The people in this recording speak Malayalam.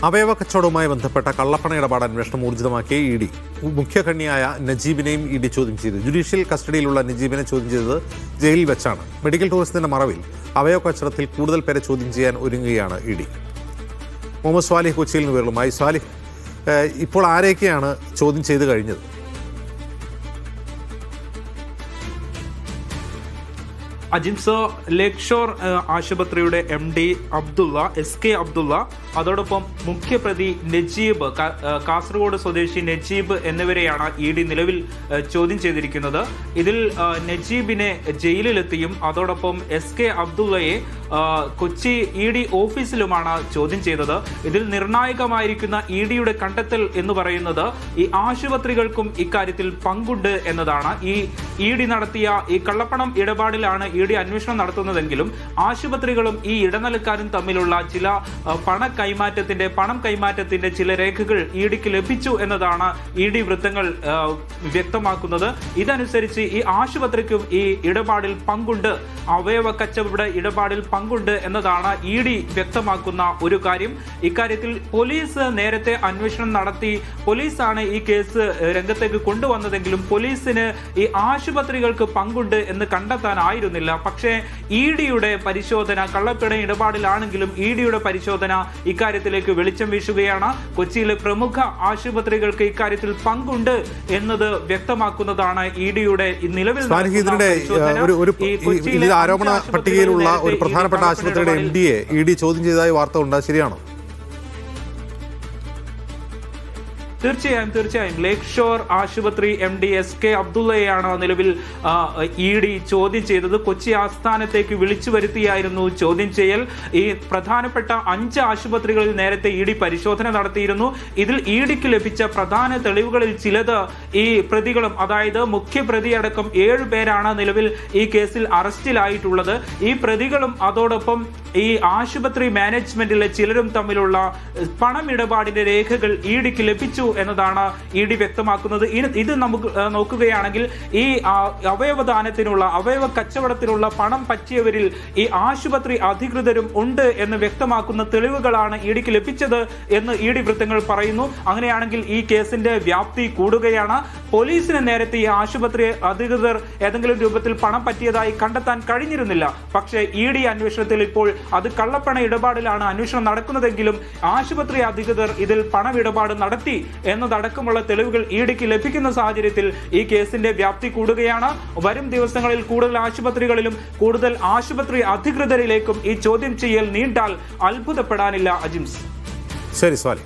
അവയവ കച്ചവടവുമായി ബന്ധപ്പെട്ട കള്ളപ്പണ ഇടപാട് അന്വേഷണം ഊർജിതമാക്കിയ ഇ.ഡി. മുഖ്യകണ്ണിയായ നജീബിനെയും ഇ.ഡി. ചോദ്യം ചെയ്തു. ജുഡീഷ്യൽ കസ്റ്റഡിയിലുള്ള നജീബിനെ ചോദ്യം ചെയ്തത് ജയിലിൽ വെച്ചാണ്. മെഡിക്കൽ ടൂറിസത്തിന്റെ മറവിൽ അവയവ കച്ചവടത്തിൽ കൂടുതൽ പേരെ ചോദ്യം ചെയ്യാൻ ഒരുങ്ങുകയാണ് ഇ.ഡി. മുഹമ്മദ് സ്വാലിഹ് കൊച്ചിയിൽ നിന്ന് വിവരങ്ങളുമായി. സ്വാലിഹ്, ഇപ്പോൾ ആരെയൊക്കെയാണ് ചോദ്യം ചെയ്ത് കഴിഞ്ഞത്? അജിംസ്, ലേക്ക് ഷോർ ആശുപത്രിയുടെ MD അബ്ദുള്ള, SK അബ്ദുള്ള, അതോടൊപ്പം മുഖ്യപ്രതി നജീബ്, കാസർഗോഡ് സ്വദേശി നജീബ് എന്നിവരെയാണ് ഇ.ഡി. നിലവിൽ ചോദ്യം ചെയ്തിരിക്കുന്നത്. ഇതിൽ നജീബിനെ ജയിലിലെത്തിയും അതോടൊപ്പം SK അബ്ദുള്ളയെ കൊച്ചി ഇ.ഡി. ഓഫീസിലുമാണ് ചോദ്യം ചെയ്തത്. ഇതിൽ നിർണായകമായിരിക്കുന്ന ഇ.ഡിയുടെ കണ്ടെത്തൽ എന്ന് പറയുന്നത് ഈ ആശുപത്രികൾക്കും ഇക്കാര്യത്തിൽ പങ്കുണ്ട് എന്നതാണ്. ഈ ഇ.ഡി. നടത്തിയ ഈ കള്ളപ്പണം ഇടപാടിലാണ് ഇ.ഡി. അന്വേഷണം നടത്തുന്നതെങ്കിലും ആശുപത്രികളും ഈ ഇടനിലക്കാരും തമ്മിലുള്ള ചില പണം കൈമാറ്റത്തിന്റെ ചില രേഖകൾ ഇ.ഡിക്ക് ലഭിച്ചു എന്നതാണ് ഇ.ഡി. വൃത്തങ്ങൾ വ്യക്തമാക്കുന്നത്. ഇതനുസരിച്ച് ഈ ആശുപത്രിക്കും ഈ ഇടപാടിൽ പങ്കുണ്ട്, അവയവ കച്ചവട ഇടപാടിൽ പങ്കുണ്ട് എന്നതാണ് ഇ.ഡി. വ്യക്തമാക്കുന്ന ഒരു കാര്യം. ഇക്കാര്യത്തിൽ പോലീസ് നേരത്തെ അന്വേഷണം നടത്തി. പോലീസാണ് ഈ കേസ് രംഗത്തേക്ക് കൊണ്ടുവന്നതെങ്കിലും പോലീസിന് ഈ ആശുപത്രികൾക്ക് പങ്കുണ്ട് എന്ന് കണ്ടെത്താനായിരുന്നില്ല. പക്ഷേ ഇ.ഡിയുടെ പരിശോധന കള്ളപ്പണ ഇടപാടിലാണെങ്കിലും ഇ.ഡിയുടെ പരിശോധന ഇക്കാര്യത്തിലേക്ക് വെളിച്ചം വീശുകയാണ്. കൊച്ചിയിലെ പ്രമുഖ ആശുപത്രികൾക്ക് ഇക്കാര്യത്തിൽ പങ്കുണ്ട് എന്നത് വ്യക്തമാക്കുന്നതാണ് ഇ.ഡിയുടെ നിലവിൽ ആരോപണ പട്ടികയിലുള്ള ഒരു പ്രധാനപ്പെട്ട ആശുപത്രിയുടെ MD-യെ ഇ.ഡി. ചോദ്യം ചെയ്തതായി വാർത്ത ഉണ്ട്, ശരിയാണോ? തീർച്ചയായും ലേക്ക് ഷോർ ആശുപത്രി MD SK അബ്ദുള്ളയെയാണ് നിലവിൽ ഇ.ഡി. ചോദ്യം ചെയ്തത്. കൊച്ചി ആസ്ഥാനത്തേക്ക് വിളിച്ചു വരുത്തിയായിരുന്നു ചോദ്യം ചെയ്യൽ. ഈ പ്രധാനപ്പെട്ട 5 ആശുപത്രികളിൽ നേരത്തെ ഇ.ഡി. പരിശോധന നടത്തിയിരുന്നു. ഇതിൽ ഇ.ഡിക്ക് ലഭിച്ച പ്രധാന തെളിവുകളിൽ ചിലത് ഈ പ്രതികളും, അതായത് മുഖ്യപ്രതി അടക്കം 7 പേരാണ് നിലവിൽ ഈ കേസിൽ അറസ്റ്റിലായിട്ടുള്ളത്. ഈ പ്രതികളും അതോടൊപ്പം ഈ ആശുപത്രി മാനേജ്മെന്റിലെ ചിലരും തമ്മിലുള്ള പണമിടപാടിന്റെ രേഖകൾ ഇ.ഡിക്ക് ലഭിച്ചു എന്നതാണ് ഇ.ഡി. വ്യക്തമാക്കുന്നത്. ഇത് നമുക്ക് നോക്കുകയാണെങ്കിൽ ഈ അവയവദാനത്തിനുള്ള അവയവ കച്ചവടത്തിനുള്ള പണം പറ്റിയവരിൽ ഈ ആശുപത്രി അധികൃതരും ഉണ്ട് എന്ന് വ്യക്തമാക്കുന്ന തെളിവുകളാണ് ഇ.ഡിക്ക് ലഭിച്ചത് എന്ന് ഇ.ഡി. വൃത്തങ്ങൾ പറയുന്നു. അങ്ങനെയാണെങ്കിൽ ഈ കേസിന്റെ വ്യാപ്തി കൂടുകയാണ്. പോലീസിന് നേരത്തെ ഈ ആശുപത്രി അധികൃതർ ഏതെങ്കിലും രൂപത്തിൽ പണം പറ്റിയതായി കണ്ടെത്താൻ കഴിഞ്ഞിരുന്നില്ല. പക്ഷേ ഇ.ഡി. അന്വേഷണത്തിൽ ഇപ്പോൾ അത് കള്ളപ്പണ ഇടപാടിലാണ് അന്വേഷണം നടക്കുന്നതെങ്കിലും ആശുപത്രി അധികൃതർ ഇതിൽ പണമിടപാട് നടത്തി എന്നതടക്കമുള്ള തെളിവുകൾ ഇ.ഡിക്ക് ലഭിക്കുന്ന സാഹചര്യത്തിൽ ഈ കേസിന്റെ വ്യാപ്തി കൂടുകയാണ്. വരും ദിവസങ്ങളിൽ കൂടുതൽ ആശുപത്രികളിലും കൂടുതൽ ആശുപത്രി അധികൃതരിലേക്കും ഈ ചോദ്യം ചെയ്യൽ നീണ്ടാൽ അത്ഭുതപ്പെടാനില്ല. അജിംസ്, ശരി സ്വാലി.